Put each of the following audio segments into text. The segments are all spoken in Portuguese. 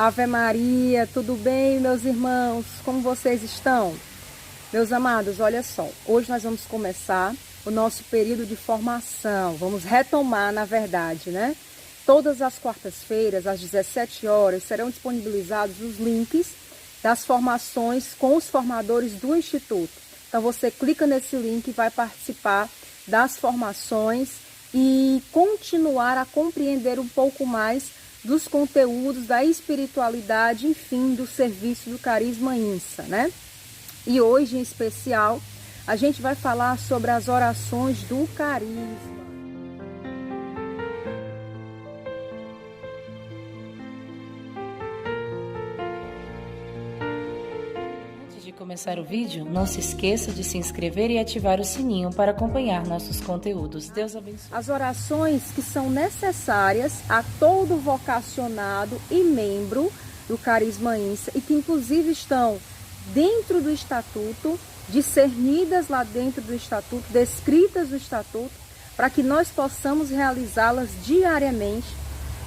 Ave Maria, tudo bem, meus irmãos? Como vocês estão? Meus amados, olha só, hoje nós vamos começar o nosso período de formação. Vamos retomar, na verdade, né? Todas as quartas-feiras, às 17 horas, serão disponibilizados os links das formações com os formadores do Instituto. Então, você clica nesse link e vai participar das formações e continuar a compreender um pouco mais dos conteúdos da espiritualidade, enfim, do serviço do Carisma INSA, né? E hoje, em especial, a gente vai falar sobre as orações do Carisma. Antes de começar o vídeo, não se esqueça de se inscrever e ativar o sininho para acompanhar nossos conteúdos. Deus abençoe. As orações que são necessárias a todo vocacionado e membro do Carisma INSA e que inclusive estão dentro do Estatuto, discernidas lá dentro do Estatuto, descritas no Estatuto, para que nós possamos realizá-las diariamente,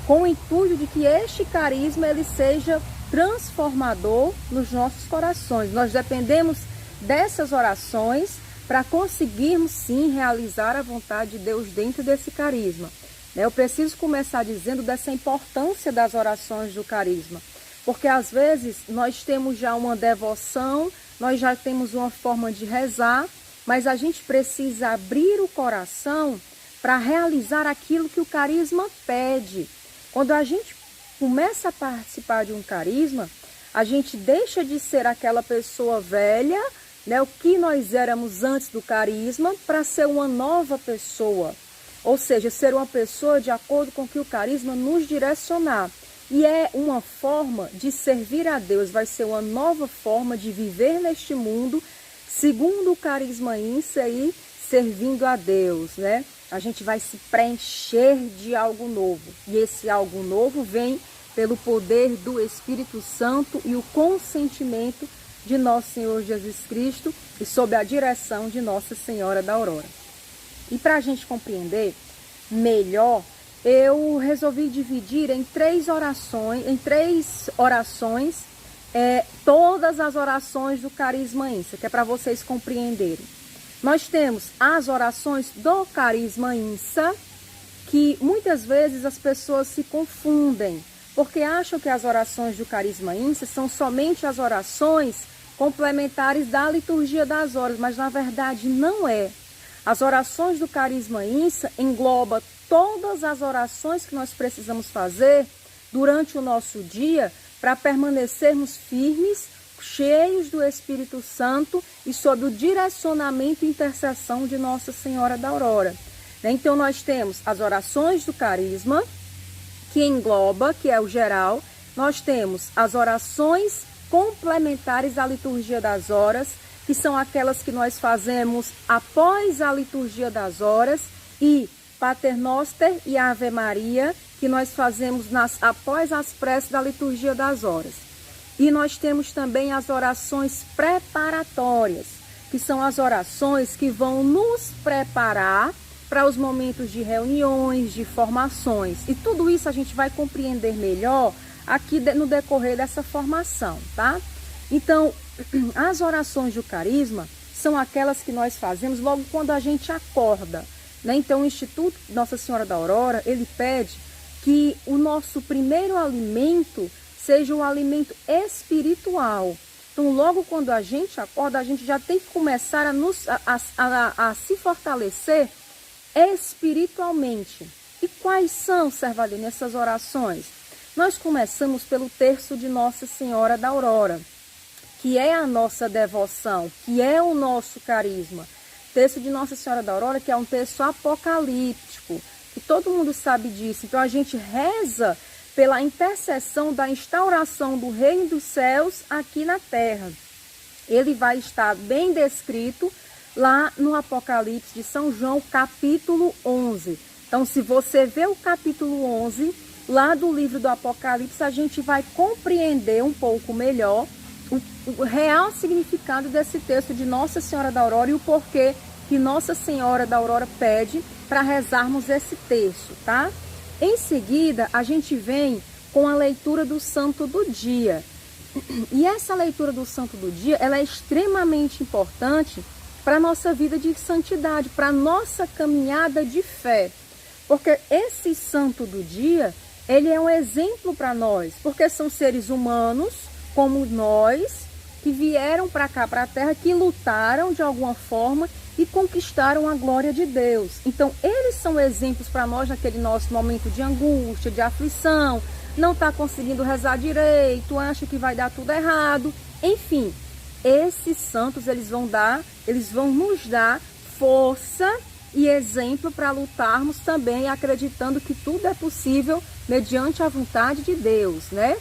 com o intuito de que este carisma ele seja transformador nos nossos corações. Nós dependemos dessas orações para conseguirmos sim realizar a vontade de Deus dentro desse carisma. Eu preciso começar dizendo dessa importância das orações do carisma, porque às vezes nós temos já uma devoção, nós já temos uma forma de rezar, mas a gente precisa abrir o coração para realizar aquilo que o carisma pede. Quando a gente começa a participar de um carisma, a gente deixa de ser aquela pessoa velha, né, o que nós éramos antes do carisma, para ser uma nova pessoa. Ou seja, ser uma pessoa de acordo com o que o carisma nos direcionar. E é uma forma de servir a Deus, vai ser uma nova forma de viver neste mundo, segundo o Carisma INSA e servindo a Deus, né? A gente vai se preencher de algo novo. E esse algo novo vem pelo poder do Espírito Santo e o consentimento de nosso Senhor Jesus Cristo e sob a direção de Nossa Senhora da Aurora. E para a gente compreender melhor, eu resolvi dividir em três orações, todas as orações do Carisma INSA, que é para vocês compreenderem. Nós temos as orações do Carisma INSA, que muitas vezes as pessoas se confundem, porque acham que as orações do Carisma INSA são somente as orações complementares da liturgia das horas, mas na verdade não é. As orações do Carisma INSA englobam todas as orações que nós precisamos fazer durante o nosso dia para permanecermos firmes, cheios do Espírito Santo e sob o direcionamento e intercessão de Nossa Senhora da Aurora. Então nós temos as orações do carisma, que engloba, que é o geral. Nós temos as orações complementares à liturgia das horas, que são aquelas que nós fazemos após a liturgia das horas, e Pater Noster e Ave Maria, que nós fazemos após as preces da liturgia das horas. E nós temos também as orações preparatórias, que são as orações que vão nos preparar para os momentos de reuniões, de formações. E tudo isso a gente vai compreender melhor aqui no decorrer dessa formação, tá? Então, as orações do carisma são aquelas que nós fazemos logo quando a gente acorda, né? Então, o Instituto Nossa Senhora da Aurora, ele pede que o nosso primeiro alimento seja um alimento espiritual. Então, logo quando a gente acorda, a gente já tem que começar a se fortalecer espiritualmente. E quais são, Servaline, essas orações? Nós começamos pelo terço de Nossa Senhora da Aurora, que é a nossa devoção, que é o nosso carisma. Terço de Nossa Senhora da Aurora, que é um terço apocalíptico, que todo mundo sabe disso. Então a gente reza pela intercessão da instauração do reino dos céus aqui na terra. Ele vai estar bem descrito lá no Apocalipse de São João, capítulo 11. Então, se você vê o capítulo 11, lá do livro do Apocalipse, a gente vai compreender um pouco melhor o real significado desse texto de Nossa Senhora da Aurora e o porquê que Nossa Senhora da Aurora pede para rezarmos esse terço, tá? Em seguida, a gente vem com a leitura do Santo do Dia. E essa leitura do Santo do Dia, ela é extremamente importante para a nossa vida de santidade, para a nossa caminhada de fé. Porque esse Santo do Dia, ele é um exemplo para nós, porque são seres humanos, como nós, que vieram para cá, para a Terra, que lutaram de alguma forma e conquistaram a glória de Deus. Então, eles são exemplos para nós naquele nosso momento de angústia, de aflição, não está conseguindo rezar direito, acha que vai dar tudo errado. Enfim, esses santos, eles vão nos dar força e exemplo para lutarmos também, acreditando que tudo é possível mediante a vontade de Deus, né?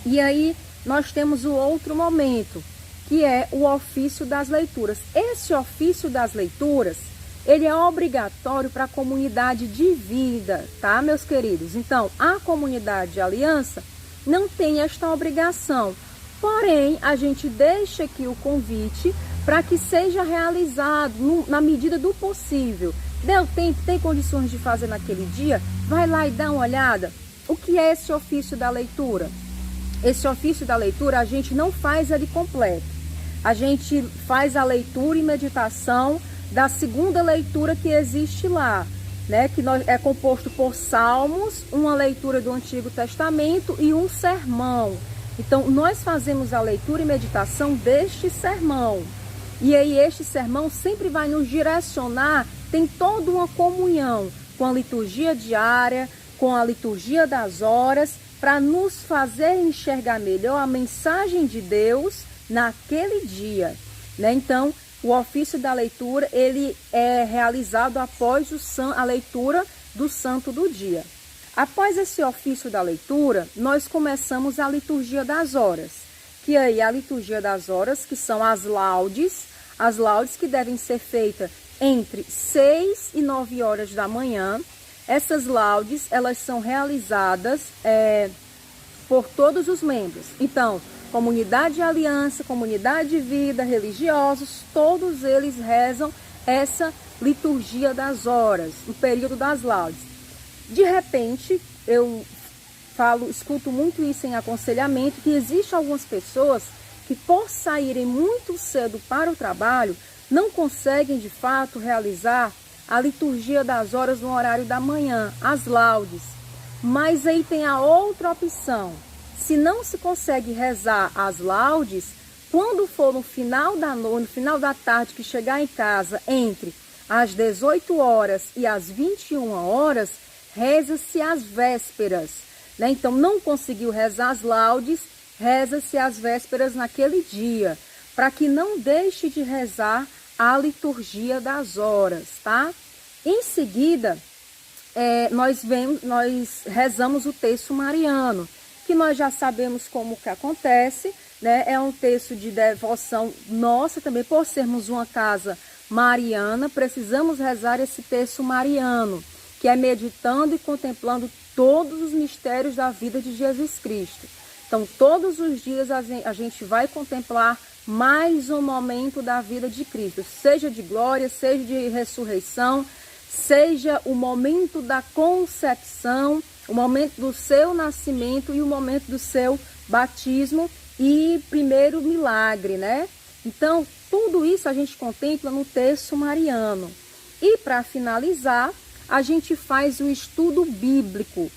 E aí, nós temos o outro momento, que é o ofício das leituras. Esse ofício das leituras, ele é obrigatório para a comunidade de vida, tá, meus queridos? Então, a comunidade de aliança não tem esta obrigação. Porém, a gente deixa aqui o convite para que seja realizado na medida do possível. Deu tempo, tem condições de fazer naquele dia? Vai lá e dá uma olhada. O que é esse ofício da leitura? Esse ofício da leitura a gente não faz ele completo. A gente faz a leitura e meditação da segunda leitura que existe lá, né? Que é composto por salmos, uma leitura do Antigo Testamento e um sermão. Então, nós fazemos a leitura e meditação deste sermão. E aí, este sermão sempre vai nos direcionar, tem toda uma comunhão com a liturgia diária, com a liturgia das horas, para nos fazer enxergar melhor a mensagem de Deus naquele dia, né? Então, o ofício da leitura, ele é realizado após a leitura do Santo do Dia. Após esse ofício da leitura, nós começamos a liturgia das horas, que aí a liturgia das horas, que são as laudes que devem ser feitas entre 6 e 9 horas da manhã. Essas laudes, elas são realizadas por todos os membros. Então, comunidade de aliança, comunidade de vida, religiosos, todos eles rezam essa liturgia das horas, o período das laudes. De repente, eu escuto muito isso em aconselhamento, que existem algumas pessoas que, por saírem muito cedo para o trabalho, não conseguem de fato realizar a liturgia das horas no horário da manhã, as laudes. Mas aí tem a outra opção. Se não se consegue rezar as laudes, quando for no final da noite, no final da tarde, que chegar em casa entre as 18 horas e as 21 horas, reza-se as vésperas, né? Então, não conseguiu rezar as laudes, reza-se as vésperas naquele dia, para que não deixe de rezar a liturgia das horas, tá? Em seguida, nós rezamos o terço mariano, que nós já sabemos como que acontece, né? É um terço de devoção nossa também, por sermos uma casa mariana, precisamos rezar esse terço mariano, que é meditando e contemplando todos os mistérios da vida de Jesus Cristo. Então, todos os dias a gente vai contemplar mais um momento da vida de Cristo, seja de glória, seja de ressurreição, seja o momento da concepção, o momento do seu nascimento e o momento do seu batismo e primeiro milagre, né? Então, tudo isso a gente contempla no terço mariano. E para finalizar, a gente faz o estudo bíblico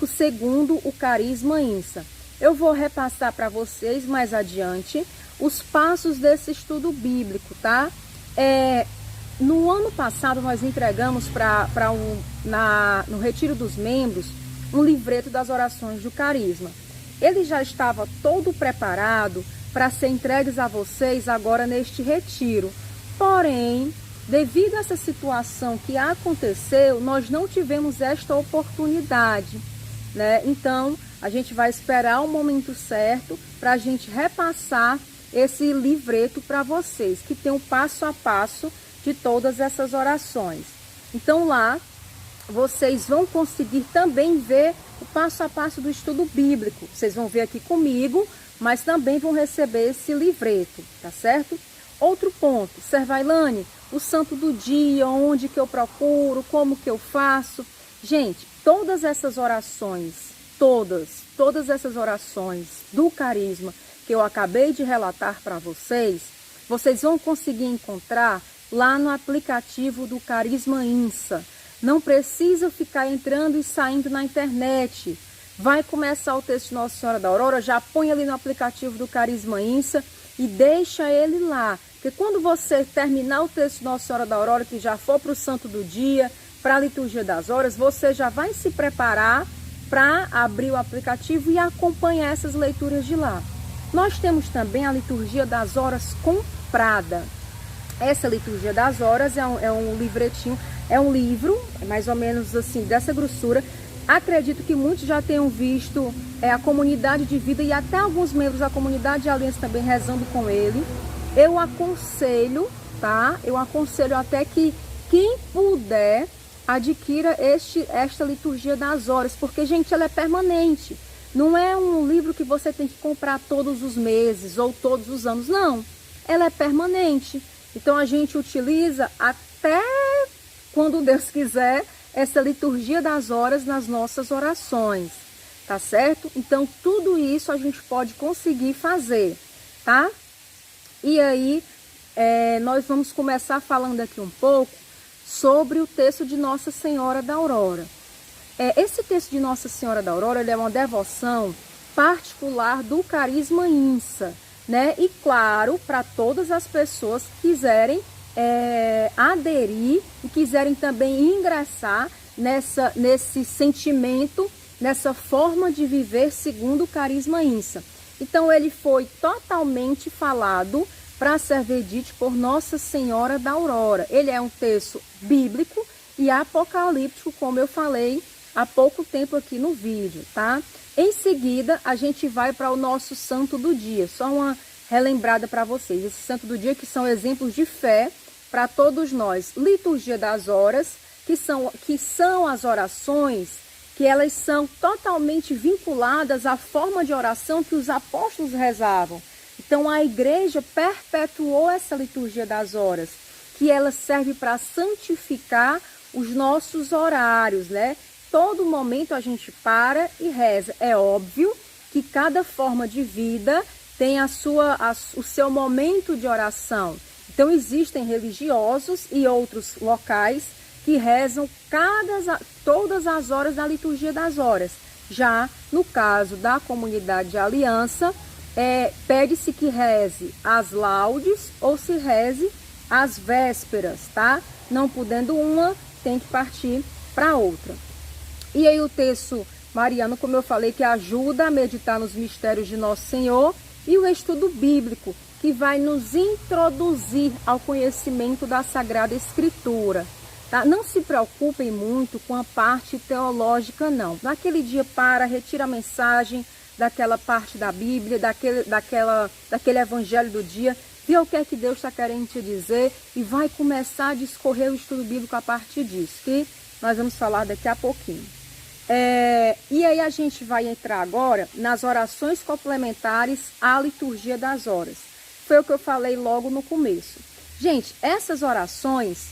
segundo o Carisma INSA. Eu vou repassar para vocês mais adiante os passos desse estudo bíblico, tá? No ano passado, nós entregamos no Retiro dos Membros um livreto das orações do Carisma. Ele já estava todo preparado para ser entregues a vocês agora neste retiro. Porém, devido a essa situação que aconteceu, nós não tivemos esta oportunidade, né? Então, a gente vai esperar o momento certo para a gente repassar esse livreto para vocês, que tem o passo a passo de todas essas orações. Então, lá, vocês vão conseguir também ver o passo a passo do estudo bíblico. Vocês vão ver aqui comigo, mas também vão receber esse livreto, tá certo? Outro ponto, Servailane, o santo do dia, onde que eu procuro, como que eu faço. Gente, todas essas orações todas essas orações do carisma que eu acabei de relatar para vocês, vocês vão conseguir encontrar lá no aplicativo do Carisma INSA. Não precisa ficar entrando e saindo na internet. Vai começar o texto de Nossa Senhora da Aurora, já põe ali no aplicativo do Carisma INSA e deixa ele lá. Porque quando você terminar o texto de Nossa Senhora da Aurora, que já for para o Santo do Dia, para a Liturgia das Horas, você já vai se preparar para abrir o aplicativo e acompanhar essas leituras de lá. Nós temos também a Liturgia das Horas comprada. Essa Liturgia das Horas é um livretinho, é um livro, mais ou menos assim, dessa grossura. Acredito que muitos já tenham visto a comunidade de vida e até alguns membros da comunidade de aliança também rezando com ele. Eu aconselho, tá? Eu aconselho até que quem puder adquira esta Liturgia das Horas, porque, gente, ela é permanente. Não é um livro que você tem que comprar todos os meses ou todos os anos, não. Ela é permanente. Então, a gente utiliza até quando Deus quiser essa Liturgia das Horas nas nossas orações, tá certo? Então, tudo isso a gente pode conseguir fazer, tá? E aí, nós vamos começar falando aqui um pouco sobre o texto de Nossa Senhora da Aurora. Esse texto de Nossa Senhora da Aurora, ele é uma devoção particular do Carisma INSA, né? E claro, para todas as pessoas que quiserem aderir e quiserem também ingressar nesse sentimento, nessa forma de viver segundo o Carisma INSA. Então, ele foi totalmente falado para ser dito por Nossa Senhora da Aurora. Ele é um texto bíblico e apocalíptico, como eu falei há pouco tempo aqui no vídeo, tá? Em seguida, a gente vai para o nosso Santo do Dia. Só uma relembrada para vocês. Esse Santo do Dia que são exemplos de fé para todos nós. Liturgia das Horas, que são as orações que elas são totalmente vinculadas à forma de oração que os apóstolos rezavam. Então, a igreja perpetuou essa Liturgia das Horas, que ela serve para santificar os nossos horários, né? Todo momento a gente para e reza. É óbvio que cada forma de vida tem o seu momento de oração. Então, existem religiosos e outros locais que rezam todas as horas da Liturgia das Horas. Já no caso da comunidade de aliança, pede-se que reze as laudes ou se reze as vésperas, tá? Não podendo uma, tem que partir para outra. E aí o texto mariano, como eu falei, que ajuda a meditar nos mistérios de Nosso Senhor, e o estudo bíblico, que vai nos introduzir ao conhecimento da Sagrada Escritura. Tá? Não se preocupem muito com a parte teológica, não. Naquele dia retira a mensagem daquela parte da Bíblia, daquele evangelho do dia, vê o que é que Deus está querendo te dizer e vai começar a discorrer o estudo bíblico a partir disso, que nós vamos falar daqui a pouquinho. E aí a gente vai entrar agora nas orações complementares à Liturgia das Horas. Foi o que eu falei logo no começo. Gente, essas orações,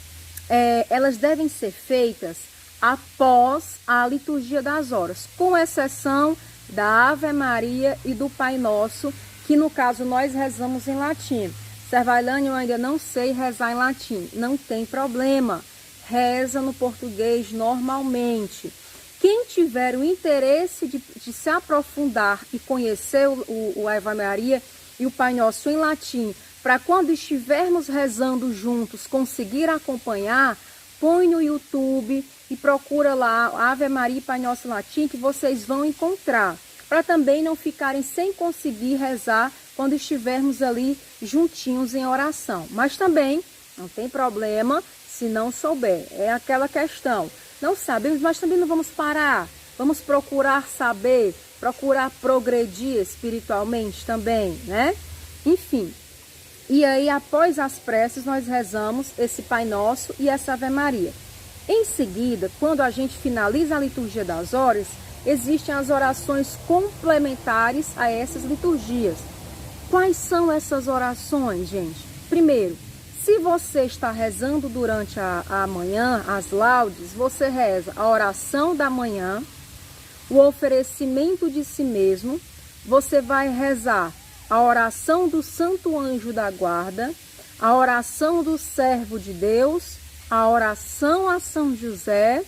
elas devem ser feitas após a Liturgia das Horas, com exceção da Ave Maria e do Pai Nosso, que no caso nós rezamos em latim. Servailane, eu ainda não sei rezar em latim. Não tem problema. Reza no português normalmente. Quem tiver o interesse de se aprofundar e conhecer o Ave Maria e o Pai Nosso em latim, para quando estivermos rezando juntos conseguir acompanhar, põe no YouTube e procura lá Ave Maria e Pai Nosso em latim, que vocês vão encontrar, para também não ficarem sem conseguir rezar quando estivermos ali juntinhos em oração. Mas também não tem problema se não souber, é aquela questão. Não sabemos, mas também não vamos parar. Vamos procurar saber, procurar progredir espiritualmente também, né? Enfim. E aí, após as preces, nós rezamos esse Pai Nosso e essa Ave Maria. Em seguida, quando a gente finaliza a Liturgia das Horas, existem as orações complementares a essas liturgias. Quais são essas orações, gente? Primeiro, se você está rezando durante a manhã, as laudes, você reza a oração da manhã, o oferecimento de si mesmo, você vai rezar a oração do Santo Anjo da Guarda, a oração do Servo de Deus, a oração a São José,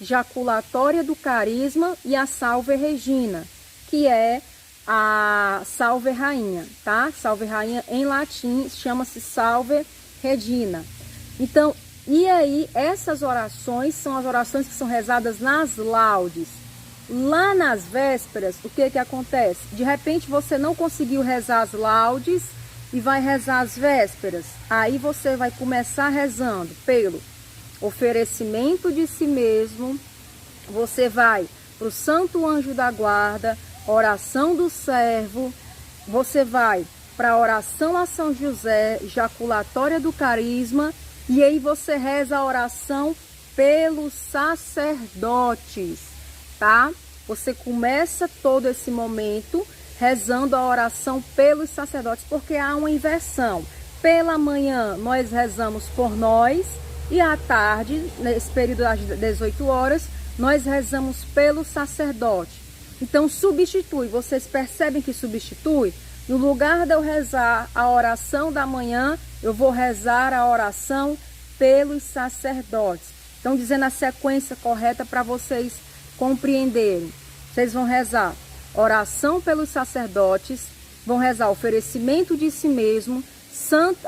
jaculatória do Carisma e a Salve Regina, que é a Salve Rainha, tá? Salve Rainha em latim chama-se Salve Regina. Então, e aí essas orações são as orações que são rezadas nas laudes. Lá nas vésperas, o que acontece? De repente você não conseguiu rezar as laudes e vai rezar as vésperas. Aí você vai começar rezando pelo oferecimento de si mesmo, você vai para o Santo Anjo da Guarda, oração do servo, você vai para a oração a São José, jaculatória do Carisma, e aí você reza a oração pelos sacerdotes, tá? Você começa todo esse momento rezando a oração pelos sacerdotes, porque há uma inversão. Pela manhã nós rezamos por nós e à tarde, nesse período das 18 horas, nós rezamos pelo sacerdote. Então substitui, vocês percebem que substitui? No lugar de eu rezar a oração da manhã, eu vou rezar a oração pelos sacerdotes. Então dizendo a sequência correta para vocês compreenderem. Vocês vão rezar oração pelos sacerdotes, vão rezar oferecimento de si mesmo, Santo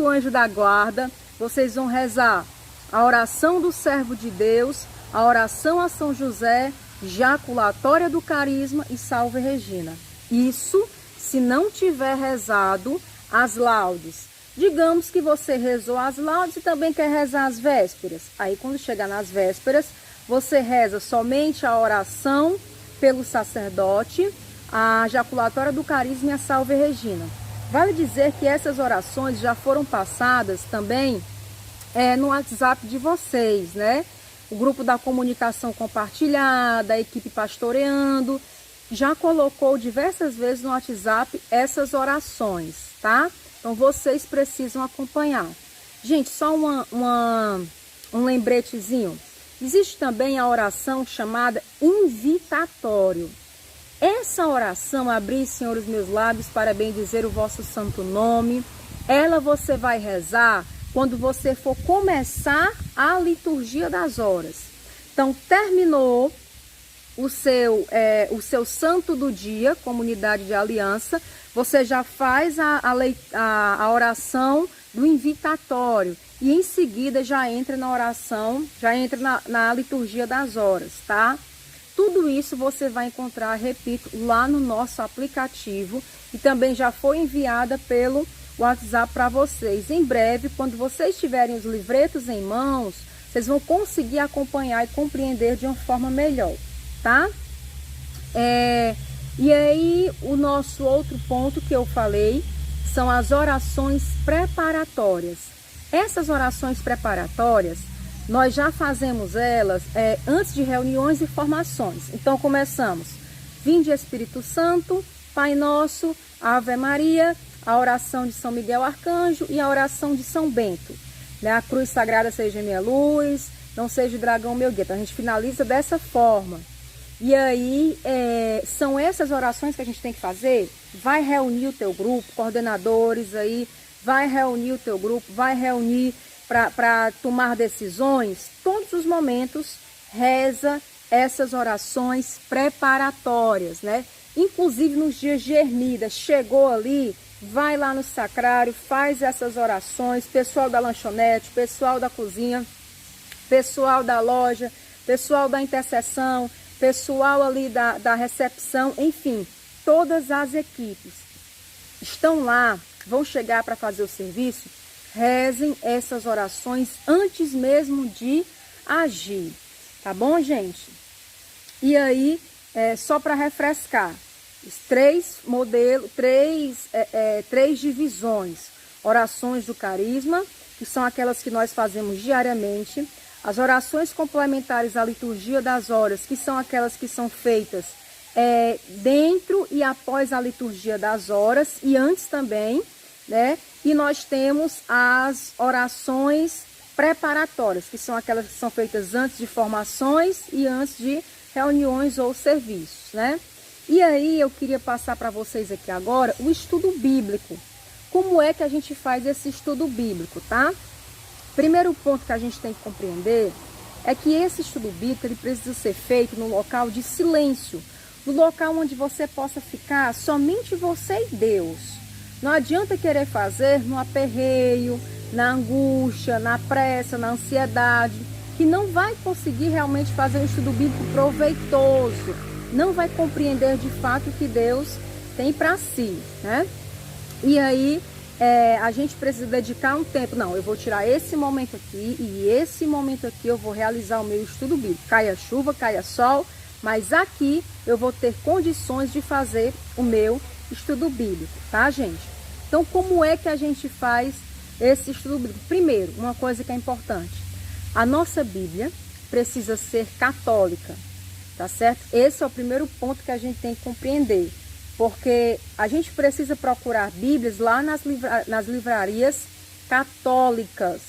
Anjo da Guarda, vocês vão rezar a oração do Servo de Deus, a oração a São José, jaculatória do Carisma e Salve Regina. Isso se não tiver rezado as laudes. Digamos que você rezou as laudes e também quer rezar as vésperas. Aí quando chegar nas vésperas, você reza somente a oração pelo sacerdote, a jaculatória do Carisma e a Salve Regina. Vale dizer que essas orações já foram passadas também no WhatsApp de vocês, né? O grupo da comunicação compartilhada, a equipe pastoreando, já colocou diversas vezes no WhatsApp essas orações, tá? Então vocês precisam acompanhar. Gente, só um lembretezinho. Existe também a oração chamada invitatório. Essa oração, abri, Senhor, os meus lábios para bendizer o vosso santo nome, ela você vai rezar quando você for começar a liturgia das horas. Então, terminou o seu santo do dia, comunidade de aliança, você já faz a oração do invitatório e em seguida já entra na oração, já entra na liturgia das horas, tá? Tudo isso você vai encontrar, repito, lá no nosso aplicativo e também já foi enviada pelo WhatsApp para vocês. Em breve, quando vocês tiverem os livretos em mãos, vocês vão conseguir acompanhar e compreender de uma forma melhor, tá? E aí, o nosso outro ponto que eu falei são as orações preparatórias. Essas orações preparatórias, nós já fazemos elas antes de reuniões e formações. Então, começamos. Vinde Espírito Santo, Pai Nosso, Ave Maria, a oração de São Miguel Arcanjo e a oração de São Bento. A cruz sagrada seja minha luz, não seja o dragão meu guia. Então, a gente finaliza dessa forma. E aí, são essas orações que a gente tem que fazer. Vai reunir o teu grupo, coordenadores aí, vai reunir o teu grupo, vai reunir para tomar decisões. Todos os momentos, reza essas orações preparatórias, né? Inclusive nos dias de ermida, chegou ali, vai lá no sacrário, faz essas orações, pessoal da lanchonete, pessoal da cozinha, pessoal da loja, pessoal da intercessão, pessoal ali da recepção, enfim, todas as equipes estão lá, vão chegar para fazer o serviço, rezem essas orações antes mesmo de agir, tá bom, gente? E aí, só para refrescar, os três modelos, três divisões, orações do carisma, que são aquelas que nós fazemos diariamente, as orações complementares à liturgia das horas, que são aquelas que são feitas dentro e após a liturgia das horas e antes também, né? E nós temos as orações preparatórias, que são aquelas que são feitas antes de formações e antes de reuniões ou serviços, né? E aí eu queria passar para vocês aqui agora o estudo bíblico. Como é que a gente faz esse estudo bíblico, tá? Primeiro ponto que a gente tem que compreender é que esse estudo bíblico ele precisa ser feito no local de silêncio, no local onde você possa ficar somente você e Deus. Não adianta querer fazer no aperreio, na angústia, na pressa, na ansiedade, que não vai conseguir realmente fazer um estudo bíblico proveitoso, não vai compreender de fato o que Deus tem para si, né? E aí a gente precisa dedicar um tempo. Não, eu vou tirar esse momento aqui e esse momento aqui eu vou realizar o meu estudo bíblico. Caia chuva, caia sol, mas aqui eu vou ter condições de fazer o meu estudo bíblico, tá, gente? Então, como é que a gente faz esse estudo bíblico? Primeiro, uma coisa que é importante. A nossa Bíblia precisa ser católica, tá certo? Esse é o primeiro ponto que a gente tem que compreender. Porque a gente precisa procurar Bíblias lá nas livrarias católicas,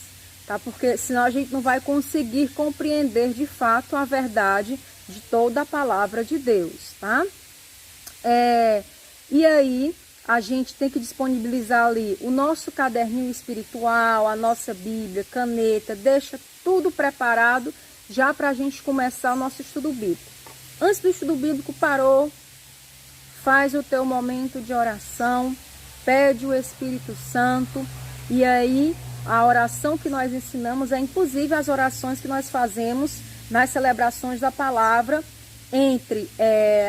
tá? Porque senão a gente não vai conseguir compreender de fato a verdade de toda a palavra de Deus, tá? E aí a gente tem que disponibilizar ali o nosso caderninho espiritual, a nossa Bíblia, caneta, deixa tudo preparado já para a gente começar o nosso estudo bíblico. Antes do estudo bíblico parou, faz o teu momento de oração, pede o Espírito Santo, e aí a oração que nós ensinamos é inclusive as orações que nós fazemos nas celebrações da palavra, entre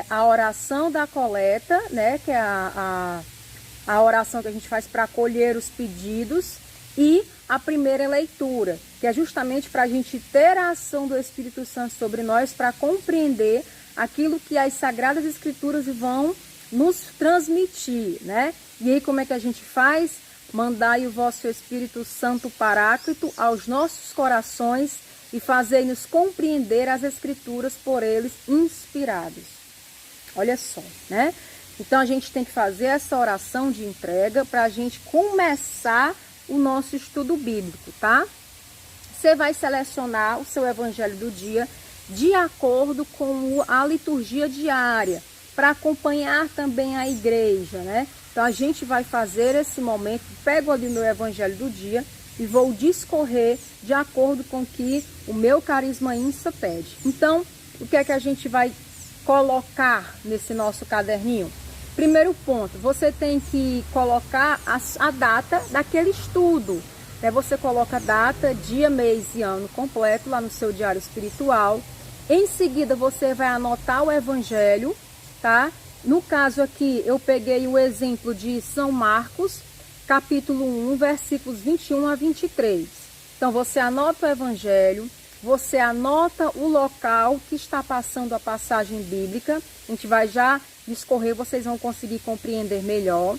a oração da coleta, né, que é a oração que a gente faz para acolher os pedidos, e a primeira leitura, que é justamente para a gente ter a ação do Espírito Santo sobre nós, para compreender aquilo que as Sagradas Escrituras vão nos transmitir, né? E aí como é que a gente faz? Mandai o vosso Espírito Santo Paráclito aos nossos corações e fazei-nos compreender as Escrituras por eles inspirados. Olha só, né? Então a gente tem que fazer essa oração de entrega para a gente começar o nosso estudo bíblico, tá? Você vai selecionar o seu evangelho do dia de acordo com a liturgia diária, para acompanhar também a igreja, né? Então a gente vai fazer esse momento, pego ali meu evangelho do dia e vou discorrer de acordo com o que o meu carisma INSA pede. Então, o que é que a gente vai colocar nesse nosso caderninho? Primeiro ponto, você tem que colocar a data daquele estudo. Você coloca a data, dia, mês e ano completo lá no seu diário espiritual. Em seguida, você vai anotar o evangelho, tá? No caso aqui, eu peguei o exemplo de São Marcos, capítulo 1, versículos 21 a 23. Então, você anota o evangelho, você anota o local que está passando a passagem bíblica. A gente vai já discorrer, vocês vão conseguir compreender melhor.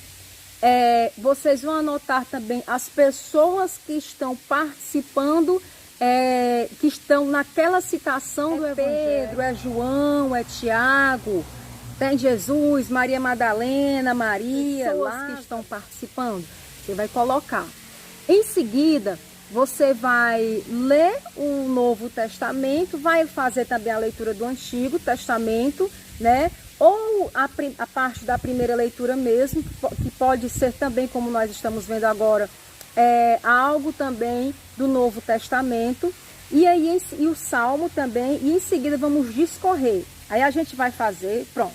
Vocês vão anotar também as pessoas que estão participando, que estão naquela citação do evangelho. Pedro, é João, é Tiago, tem Jesus, Maria Madalena, Maria, lá que estão participando. Você vai colocar. Em seguida, você vai ler o Novo Testamento, vai fazer também a leitura do Antigo Testamento, né? Ou a parte da primeira leitura mesmo, que pode ser também, como nós estamos vendo agora, algo também do Novo Testamento. E aí e o Salmo também, e em seguida vamos discorrer. Aí a gente vai fazer, pronto.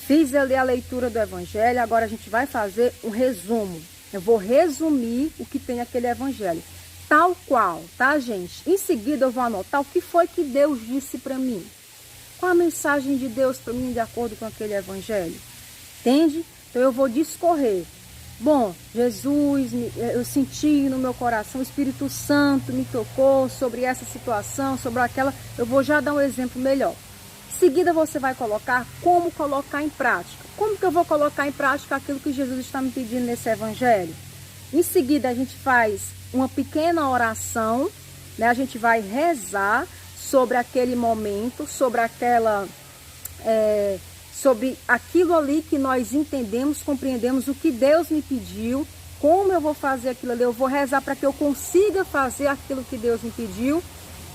Fiz ali a leitura do Evangelho, agora a gente vai fazer um resumo. Eu vou resumir o que tem aquele Evangelho. Tal qual, tá, gente? Em seguida eu vou anotar o que foi que Deus disse para mim. Qual a mensagem de Deus para mim de acordo com aquele Evangelho? Entende? Então eu vou discorrer. Bom, Jesus, eu senti no meu coração, o Espírito Santo me tocou sobre essa situação, sobre aquela. Eu vou já dar um exemplo melhor. Em seguida você vai colocar como colocar em prática. Como que eu vou colocar em prática aquilo que Jesus está me pedindo nesse Evangelho? Em seguida a gente faz uma pequena oração, né? A gente vai rezar sobre aquele momento, sobre sobre aquilo ali que nós entendemos, compreendemos o que Deus me pediu, como eu vou fazer aquilo ali, eu vou rezar para que eu consiga fazer aquilo que Deus me pediu,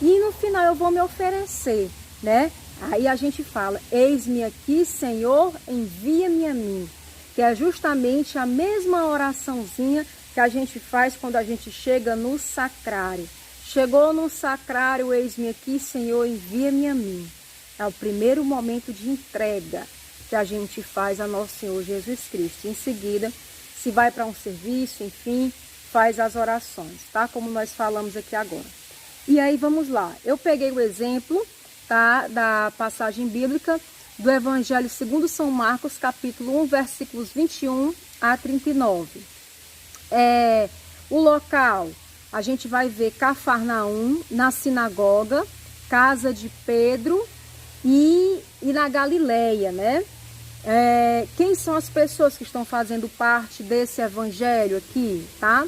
e no final eu vou me oferecer, né? Aí a gente fala, eis-me aqui, Senhor, envia-me a mim. Que é justamente a mesma oraçãozinha que a gente faz quando a gente chega no sacrário. Chegou no sacrário, eis-me aqui, Senhor, envia-me a mim. É o primeiro momento de entrega que a gente faz a nosso Senhor Jesus Cristo. Em seguida, se vai para um serviço, enfim, faz as orações, tá? Como nós falamos aqui agora. E aí, vamos lá. Eu peguei o exemplo, tá, da passagem bíblica do Evangelho segundo São Marcos, capítulo 1, versículos 21 a 39. O local, a gente vai ver Cafarnaum, na sinagoga, casa de Pedro e na Galileia, né? Quem são as pessoas que estão fazendo parte desse evangelho aqui, tá?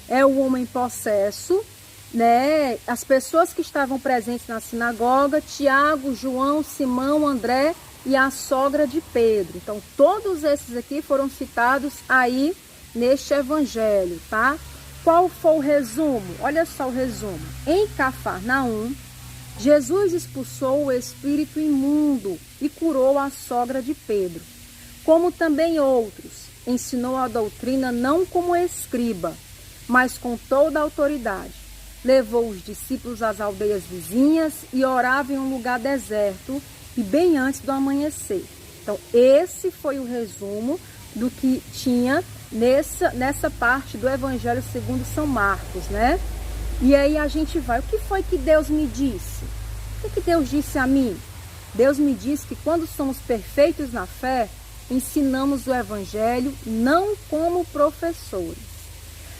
É o homem possesso, né? As pessoas que estavam presentes na sinagoga, Tiago, João, Simão, André e a sogra de Pedro. Então, todos esses aqui foram citados aí neste evangelho, tá? Qual foi o resumo? Olha só o resumo. Em Cafarnaum, Jesus expulsou o espírito imundo e curou a sogra de Pedro. Como também outros, ensinou a doutrina não como escriba, mas com toda a autoridade. Levou os discípulos às aldeias vizinhas e orava em um lugar deserto e bem antes do amanhecer. Então, esse foi o resumo do que tinha nessa parte do Evangelho segundo São Marcos, né? E aí a gente vai, o que foi que Deus me disse? O que Deus disse a mim? Deus me disse que quando somos perfeitos na fé, ensinamos o Evangelho não como professores,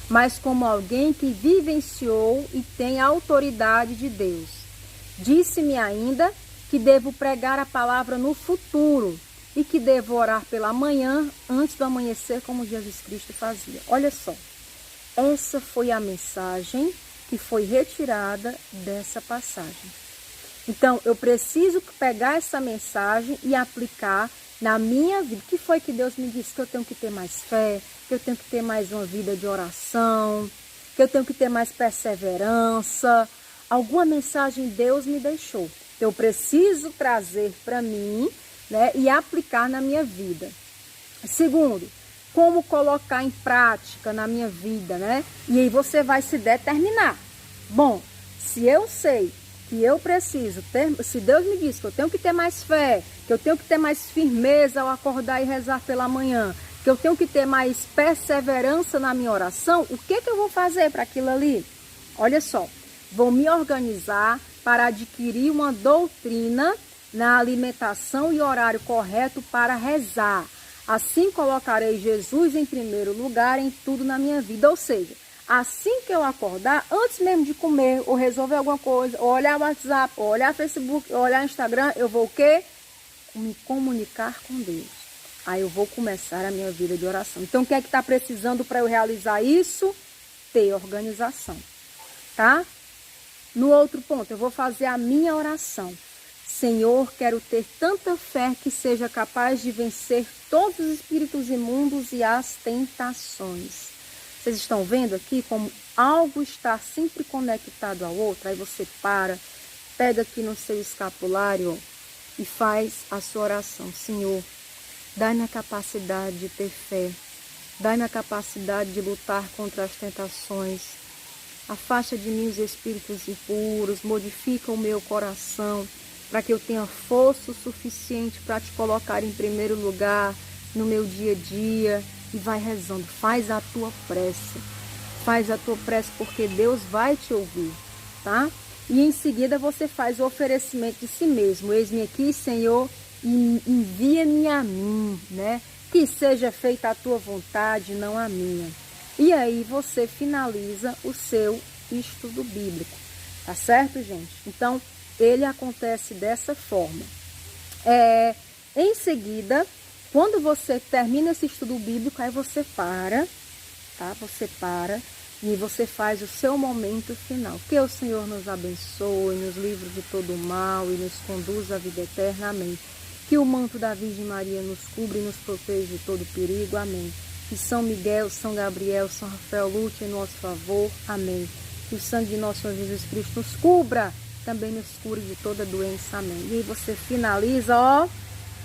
mas como alguém que vivenciou e tem a autoridade de Deus. Disse-me ainda que devo pregar a palavra no futuro e que devo orar pela manhã antes do amanhecer, como Jesus Cristo fazia. Olha só, essa foi a mensagem que foi retirada dessa passagem. Então, eu preciso pegar essa mensagem e aplicar na minha vida. O que foi que Deus me disse? Que eu tenho que ter mais fé, que eu tenho que ter mais uma vida de oração, que eu tenho que ter mais perseverança. Alguma mensagem Deus me deixou. Eu preciso trazer para mim, né, e aplicar na minha vida. Segundo, como colocar em prática na minha vida, né? E aí você vai se determinar. Bom, se eu sei que eu preciso ter, se Deus me diz que eu tenho que ter mais fé, que eu tenho que ter mais firmeza ao acordar e rezar pela manhã, que eu tenho que ter mais perseverança na minha oração, o que eu vou fazer para aquilo ali? Olha só, vou me organizar para adquirir uma doutrina na alimentação e horário correto para rezar. Assim colocarei Jesus em primeiro lugar em tudo na minha vida. Ou seja, assim que eu acordar, antes mesmo de comer, ou resolver alguma coisa, ou olhar o WhatsApp, ou olhar o Facebook, ou olhar o Instagram, eu vou o quê? Me comunicar com Deus. Aí eu vou começar a minha vida de oração. Então, o que é que está precisando para eu realizar isso? Ter organização, tá? No outro ponto, eu vou fazer a minha oração. Senhor, quero ter tanta fé que seja capaz de vencer todos os espíritos imundos e as tentações. Vocês estão vendo aqui como algo está sempre conectado ao outro? Aí você pega aqui no seu escapulário e faz a sua oração. Senhor, dai-me a capacidade de ter fé, dai-me a capacidade de lutar contra as tentações. Afasta de mim os espíritos impuros, modifica o meu coração, para que eu tenha força o suficiente para te colocar em primeiro lugar no meu dia a dia. E vai rezando, faz a tua prece, porque Deus vai te ouvir, tá? E em seguida você faz o oferecimento de si mesmo. Eis-me aqui, Senhor, e envia-me a mim, né? Que seja feita a tua vontade, não a minha. E aí você finaliza o seu estudo bíblico, tá certo, gente? Então, ele acontece dessa forma. Em seguida, quando você termina esse estudo bíblico, aí você para, tá? Você para e você faz o seu momento final. Que o Senhor nos abençoe, nos livre de todo o mal e nos conduza à vida eterna. Amém. Que o manto da Virgem Maria nos cubra e nos proteja de todo perigo. Amém. Que São Miguel, São Gabriel, São Rafael lute em nosso favor. Amém. Que o sangue de nosso Senhor Jesus Cristo nos cubra também nos cure de toda doença, amém. E aí você finaliza, ó,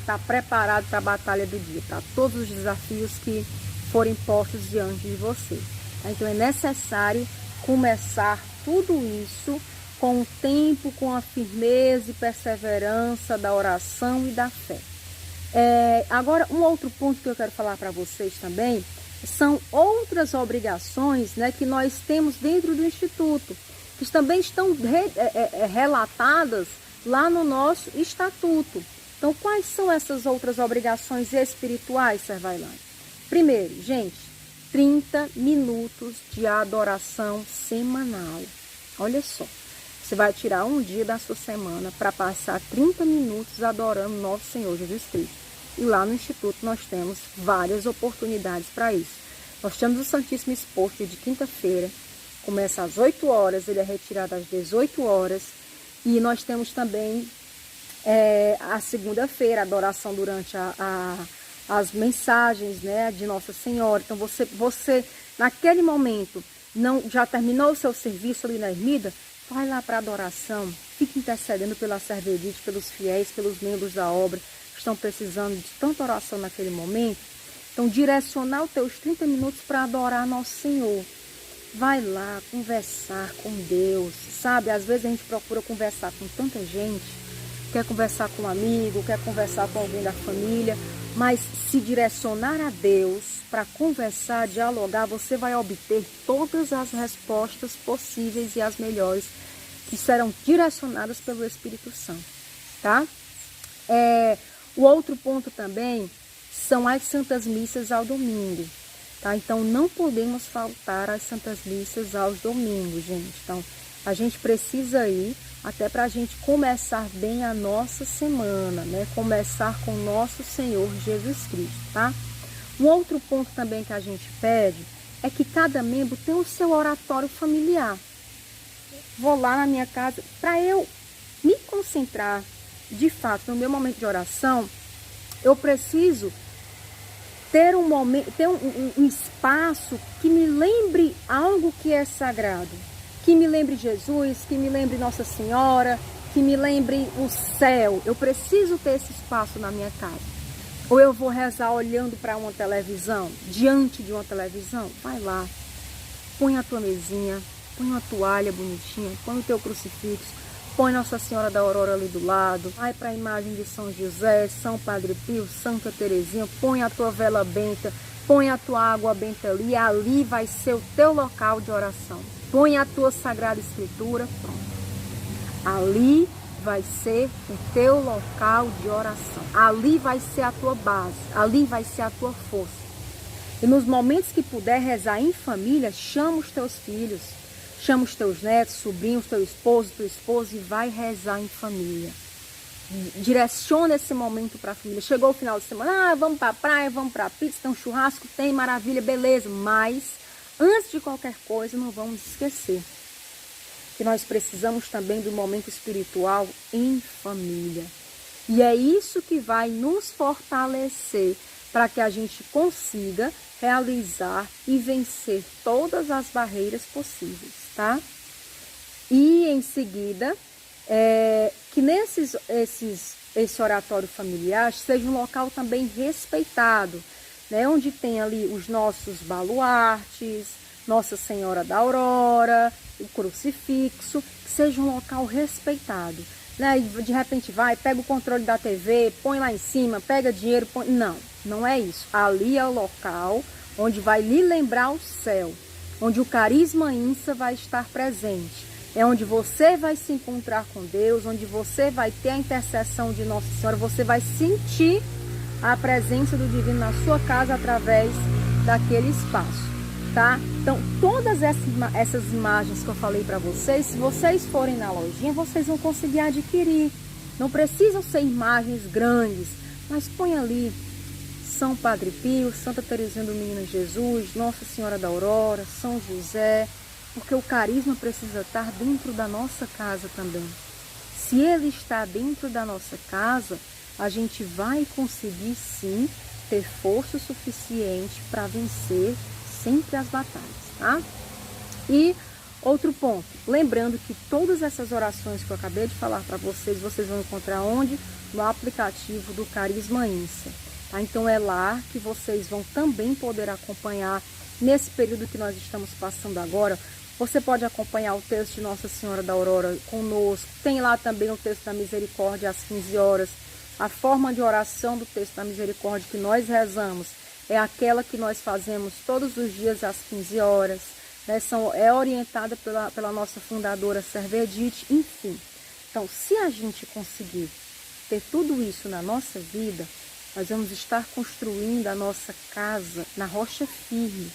está preparado para a batalha do dia, para todos os desafios que forem postos diante de você. Então é necessário começar tudo isso com o tempo, com a firmeza e perseverança da oração e da fé. Agora, um outro ponto que eu quero falar para vocês também são outras obrigações, né, que nós temos dentro do Instituto, que também estão relatadas lá no nosso estatuto. Então, quais são essas outras obrigações espirituais, Servailane? Primeiro, gente, 30 minutos de adoração semanal. Olha só, você vai tirar um dia da sua semana para passar 30 minutos adorando nosso Senhor Jesus Cristo. E lá no Instituto nós temos várias oportunidades para isso. Nós temos o Santíssimo Exposto de quinta-feira, começa às 8 horas, ele é retirado às 18 horas. E nós temos também a segunda-feira, adoração durante as mensagens, né, de Nossa Senhora. Então você naquele momento, já terminou o seu serviço ali na ermida, vai lá para a adoração, fique intercedendo pela servidade, pelos fiéis, pelos membros da obra, que estão precisando de tanta oração naquele momento. Então, direcionar os teus 30 minutos para adorar Nosso Senhor. Vai lá conversar com Deus, sabe? Às vezes a gente procura conversar com tanta gente, quer conversar com um amigo, quer conversar com alguém da família, mas se direcionar a Deus para conversar, dialogar, você vai obter todas as respostas possíveis e as melhores que serão direcionadas pelo Espírito Santo, tá? O outro ponto também são as Santas Missas ao domingo, tá? Então, não podemos faltar às Santas Missas aos domingos, gente. Então, a gente precisa ir até para a gente começar bem a nossa semana, né? Começar com nosso Senhor Jesus Cristo, tá? Um outro ponto também que a gente pede é que cada membro tenha o seu oratório familiar. Vou lá na minha casa, para eu me concentrar de fato no meu momento de oração, eu preciso ter um momento, ter um espaço que me lembre algo que é sagrado, que me lembre Jesus, que me lembre Nossa Senhora, que me lembre o céu. Eu preciso ter esse espaço na minha casa. Ou eu vou rezar olhando para uma televisão, diante de uma televisão? Vai lá, põe a tua mesinha, põe uma toalha bonitinha, põe o teu crucifixo, põe Nossa Senhora da Aurora ali do lado, vai para a imagem de São José, São Padre Pio, Santa Teresinha, põe a tua vela benta, põe a tua água benta ali, ali vai ser o teu local de oração. Põe a tua Sagrada Escritura, pronto. Ali vai ser o teu local de oração. Ali vai ser a tua base, ali vai ser a tua força. E nos momentos que puder rezar em família, chama os teus filhos, chama os teus netos, sobrinhos, teu esposo, tua esposa e vai rezar em família. Direciona esse momento para a família. Chegou o final de semana, vamos para a praia, vamos para a pizza, tem um churrasco, tem, maravilha, beleza. Mas, antes de qualquer coisa, não vamos esquecer que nós precisamos também do momento espiritual em família. E é isso que vai nos fortalecer para que a gente consiga realizar e vencer todas as barreiras possíveis, tá? E em seguida, que esse oratório familiar seja um local também respeitado, né? Onde tem ali os nossos baluartes, Nossa Senhora da Aurora, o crucifixo, que seja um local respeitado, né? E de repente pega o controle da TV, põe lá em cima, pega dinheiro, põe... Não é isso. Ali é o local onde vai lhe lembrar o céu, onde o carisma INSA vai estar presente. É onde você vai se encontrar com Deus, onde você vai ter a intercessão de Nossa Senhora, você vai sentir a presença do Divino na sua casa através daquele espaço, tá? Então, todas essas imagens que eu falei para vocês, se vocês forem na lojinha, vocês vão conseguir adquirir. Não precisam ser imagens grandes, mas põe ali São Padre Pio, Santa Teresinha do Menino Jesus, Nossa Senhora da Aurora, São José, porque o carisma precisa estar dentro da nossa casa também. Se ele está dentro da nossa casa, a gente vai conseguir sim ter força suficiente para vencer sempre as batalhas, tá? E Outro ponto, lembrando que todas essas orações que eu acabei de falar para vocês, vocês vão encontrar onde? No aplicativo do Carisma INSA. Tá? Então é lá que vocês vão também poder acompanhar nesse período que nós estamos passando agora. Você pode acompanhar o texto de Nossa Senhora da Aurora conosco. Tem lá também o texto da Misericórdia às 15 horas. A forma de oração do texto da Misericórdia que nós rezamos é aquela que nós fazemos todos os dias às 15 horas. Né? É orientada pela nossa fundadora Servedite, enfim. Então, se a gente conseguir ter tudo isso na nossa vida, nós vamos estar construindo a nossa casa na rocha firme.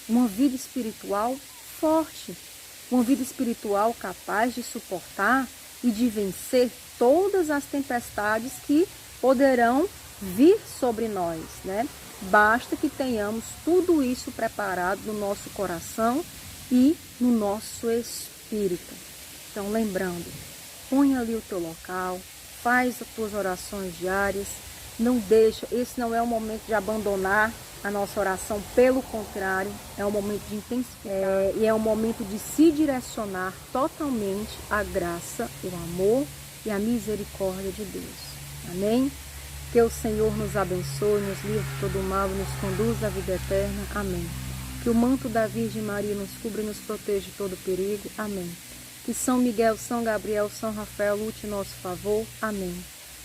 Uma vida espiritual forte, uma vida espiritual capaz de suportar e de vencer todas as tempestades que poderão vir sobre nós, né? Basta que tenhamos tudo isso preparado no nosso coração e no nosso espírito. Então, lembrando, põe ali o teu local, faz as tuas orações diárias, não deixa, esse não é o momento de abandonar a nossa oração, pelo contrário, é um momento de intensificar e é um momento de se direcionar totalmente à graça, o amor e a misericórdia de Deus. Amém? Que o Senhor nos abençoe, nos livre de todo o mal e nos conduza à vida eterna. Amém. Que o manto da Virgem Maria nos cubra e nos proteja de todo perigo. Amém. Que São Miguel, São Gabriel, São Rafael lute em nosso favor. Amém.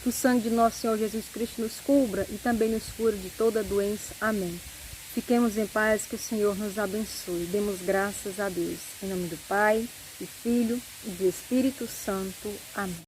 Que o sangue de nosso Senhor Jesus Cristo nos cubra e também nos cure de toda doença. Amém. Fiquemos em paz, que o Senhor nos abençoe. Demos graças a Deus. Em nome do Pai, do Filho e do Espírito Santo. Amém.